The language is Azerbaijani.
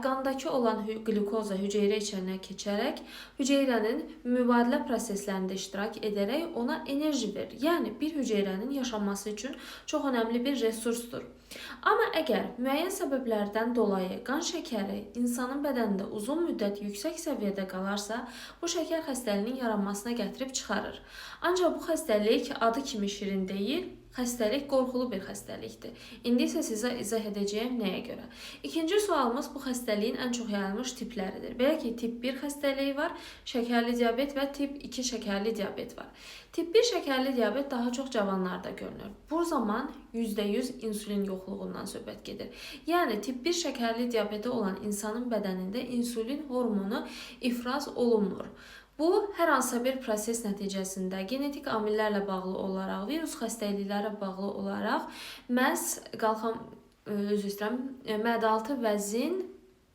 Qandakı olan qlükoza hüceyrə içərinə keçərək, hüceyrənin mübadilə proseslərində iştirak edərək ona enerji verir. Yəni, bir hüceyrənin yaşaması üçün çox önəmli bir resursdur. Amma əgər müəyyən səbəblərdən dolayı qan şəkəri insanın bədənində uzun müddət yüksək səviyyədə qalarsa, bu şəkər xəstəliyinin yaranmasına gətirib çıxarır. Ancaq bu xəstəlik adı kimi şirin deyil, xəstəlik qorxulu bir xəstəlikdir. İndi isə sizə izah edəcəyəm nəyə görə. İkinci sualımız bu xəstəliyin ən çox yayılmış tipləridir. Belə ki, tip 1 xəstəliyi var, şəkərli diabet və tip 2 şəkərli diabet var. Tip 1 şəkərli diabet daha çox cavanlarda görünür. Bu zaman %100 insulin yoxluğundan söhbət gedir. Yəni, tip 1 şəkərli diabeti olan insanın bədənində insulin hormonu ifraz olunmur. Bu, hər hansısa bir proses nəticəsində genetik amillərlə bağlı olaraq, virus xəstəliklərə bağlı olaraq məhz mədə altı vəzin